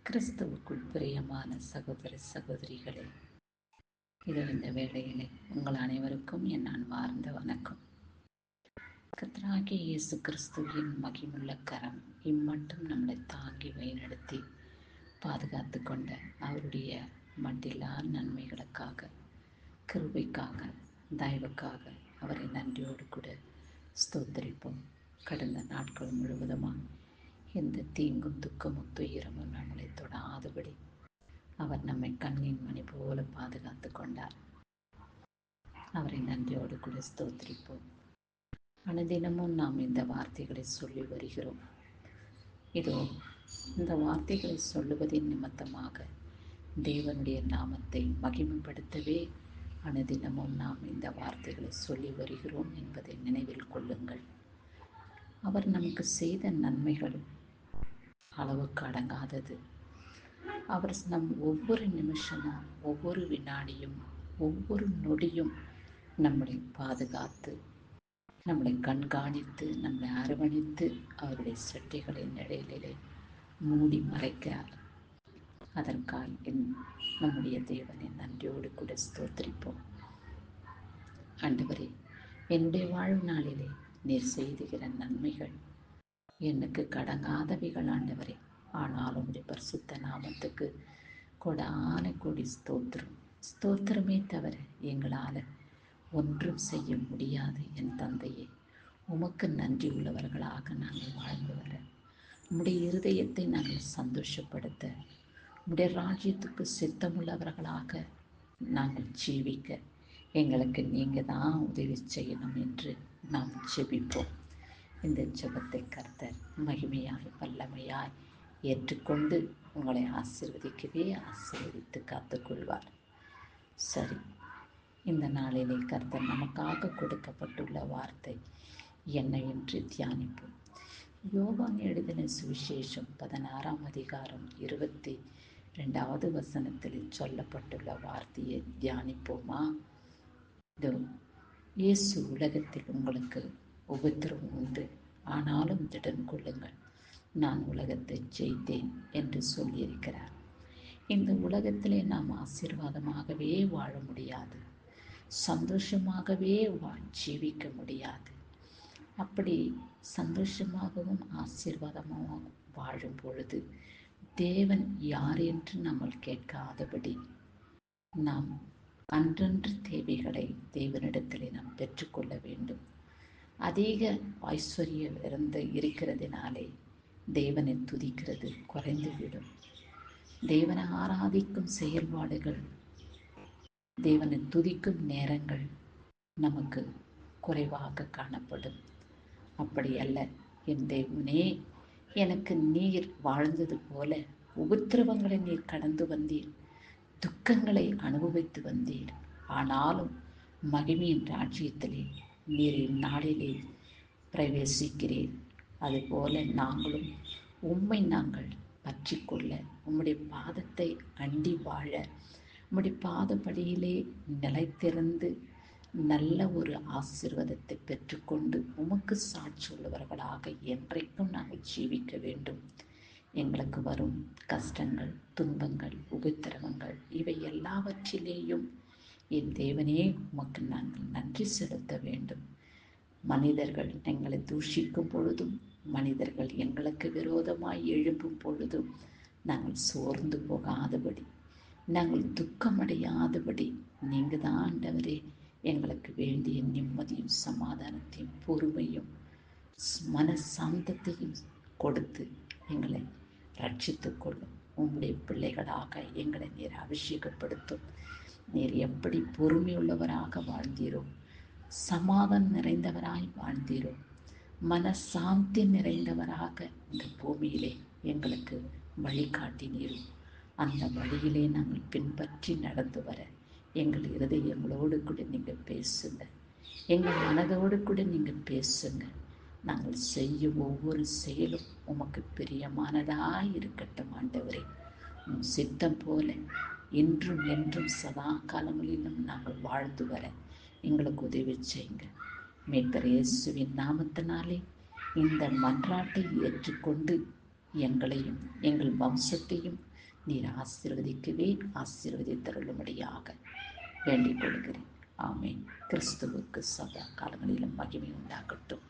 கிறிஸ்துவுக்குள் பிரியமான சகோதர சகோதரிகளே, இதோ இந்த வேளையிலே உங்கள் அனைவருக்கும் என் அன்பார்ந்த வணக்கம். கர்த்தராகிய இயேசு கிறிஸ்துவின் மகிமுள்ள கரம் இம்மட்டும் நம்மளை தாங்கி வழிநடத்தி பாதுகாத்து கொண்ட அவருடைய மட்டில்லா நன்மைகளுக்காக, கிருபைக்காக, தயவுக்காக அவரை நன்றியோடு கூட ஸ்தோத்தரிப்போம். கடந்த நாட்கள் முழுவதுமாக எந்த தீங்கும் துக்கமும் துயரமும் நம்மளை தொடாதபடி அவர் நம்மை கண்ணின் மணி போல பாதுகாத்து கொண்டார். அவரை நன்றியோடு கூட ஸ்தோத்திரிப்போம். அனுதினமும் நாம் இந்த வார்த்தைகளை சொல்லி வருகிறோம். இதோ இந்த வார்த்தைகளை சொல்லுவதின் நிமித்தமாக தேவனுடைய நாமத்தை மகிமைப்படுத்தவே அனுதினமும் நாம் இந்த வார்த்தைகளை சொல்லி வருகிறோம் என்பதை நினைவில் கொள்ளுங்கள். அவர் நமக்கு செய்த நன்மைகள் அளவுக்கு அடங்காதது. அவர் நம் ஒவ்வொரு நிமிஷமும், ஒவ்வொரு வினாடியும், ஒவ்வொரு நொடியும் நம்மளை பாதுகாத்து, நம்மளை கண்காணித்து, நம்மளை அரவணைத்து அவருடைய செட்டைகளின் நிழலிலே மூடி மறைக்கிறார். அதற்காக நம்முடைய தேவனை நன்றியோடு கூட ஸ்தோத்திரிப்போம். ஆண்டவரே, என்னுடைய வாழ்நாளிலே நீர் செய்துகிற நன்மைகள் எனக்கு கடங்காதவைகள் ஆண்டவரே. ஆனாலும் உடைய பரிசுத்த நாமத்துக்கு கொடான கொடி ஸ்தோத்திரம். ஸ்தோத்திரமே தவிர எங்களால் ஒன்றும் செய்ய முடியாது. என் தந்தையே, உமக்கு நன்றி உள்ளவர்களாக நாங்கள் வாழ்ந்து வர, உம்முடைய இருதயத்தை நாங்கள் சந்தோஷப்படுத்த, உம்முடைய ராஜ்யத்துக்கு சித்தமுள்ளவர்களாக நாங்கள் ஜீவிக்க எங்களுக்கு நீங்கள் தான் உதவி செய்யணும் என்று நாம் ஜெபிப்போம். இந்த ஜெபத்தை கர்த்தர் மகிமையாய் வல்லமையாய் ஏற்றுக்கொண்டு உங்களை ஆசீர்வதித்து காத்துக்கொள்வார். சரி, இந்த நாளிலே கர்த்தர் நமக்காக கொடுக்கப்பட்டுள்ள வார்த்தை என்னவென்று தியானிப்போம். யோவான் எழுதின சுவிசேஷம் 16ஆம் அதிகாரம் 22வது வசனத்தில் சொல்லப்பட்டுள்ள வார்த்தையை தியானிப்போமா? இயேசு உலகத்தில் உங்களுக்கு உபத்திரவம் உண்டு, ஆனாலும் திடன் கொள்ளுங்கள், நான் உலகத்தை ஜெயித்தேன் என்று சொல்லியிருக்கிறார். இந்த உலகத்திலே நாம் ஆசீர்வாதமாகவே வாழ முடியாது, சந்தோஷமாகவே ஜீவிக்க முடியாது. அப்படி சந்தோஷமாகவும் ஆசீர்வாதமாகவும் வாழும் பொழுது தேவன் யார் என்று நம்ம கேட்காதபடி நாம் அன்றன்று தேவைகளை தேவனிடத்திலே நாம் பெற்றுக்கொள்ள வேண்டும். அதிக ஐஸ்வர்யம் இருக்கிறதினாலே தேவனை துதிக்கிறது குறைந்துவிடும். தேவனை ஆராதிக்கும் செயல்பாடுகள், தேவனை துதிக்கும் நேரங்கள் நமக்கு குறைவாக காணப்படும். அப்படி அல்ல, என் தேவனே, எனக்கு நீர் வாழ்ந்தது போல உபத்திரவங்களை நீர் கடந்து வந்தீர், துக்கங்களை அனுபவித்து வந்தீர், ஆனாலும் மகிமையின் ராஜ்யத்திலே நீர் இந்நாளிலே பிரவேசிக்கிறேன். அதுபோல நாங்களும் உம்மை நாங்கள் பற்றி கொள்ள, உம்முடைய பாதத்தை அண்டி வாழ, உம்முடைய பாதப்படியிலே நிலைத்திருந்து நல்ல ஒரு ஆசீர்வாதத்தை பெற்றுக்கொண்டு உமக்கு சாட்சி உள்ளவர்களாக என்றைக்கும் நாங்கள் ஜீவிக்க வேண்டும். எங்களுக்கு வரும் கஷ்டங்கள், துன்பங்கள், உபத்திரவங்கள் இவை எல்லாவற்றிலேயும் என் தேவனே உமக்கு நாங்கள் நன்றி செலுத்த வேண்டும். மனிதர்கள் எங்களை தூஷிக்கும் பொழுதும், மனிதர்கள் எங்களுக்கு விரோதமாய் எழும்பும் பொழுதும் நாங்கள் சோர்ந்து போகாதபடி, நாங்கள் துக்கமடையாதபடி, நீங்கள் தான் ஆண்டவரே எங்களுக்கு வேண்டிய நிம்மதியும் சமாதானத்தையும் பொறுமையும் மனசாந்தத்தையும் கொடுத்து எங்களை ரட்சித்துக் கொள்ளும். உம்முடைய பிள்ளைகளாக எங்களை நீர் அபிஷேகப்படுத்தும். நீர் எப்படி பொறுமையுள்ளவராக வாழ்ந்தீரோ, சமாதானம் நிறைந்தவராய் வாழ்ந்தீரோ, மனசாந்தி நிறைந்தவராக இந்த பூமியிலே எங்களுக்கு வழிகாட்டினீரோ, அந்த வழியிலே நாங்கள் பின்பற்றி நடந்து வர எங்கள் இருதயங்களோடு கூட நீங்கள் பேசுங்க, எங்கள் மனதோடு கூட நீங்கள் பேசுங்க. நாங்கள் செய்யும் ஒவ்வொரு செயலும் உமக்கு பிரியமானதாய் இருக்கட்டும் ஆண்டவரே. உம் சித்தம் போல இன்றும் என்றும் சதா காலங்களிலும் நாங்கள் வாழ்ந்து வர எங்களுக்கு உதவி செய்யுங்க. மீட்பர் இயேசுவின் நாமத்தினாலே இந்த மன்றாட்டை ஏற்றுக்கொண்டு எங்களையும் எங்கள் வம்சத்தையும் நீர் ஆசீர்வதிக்கவே ஆசீர்வதித்தருளும்படியாக வேண்டிக் கொள்கிறேன். ஆமென். கிறிஸ்துவுக்கு சதா காலங்களிலும் மகிமை உண்டாகட்டும்.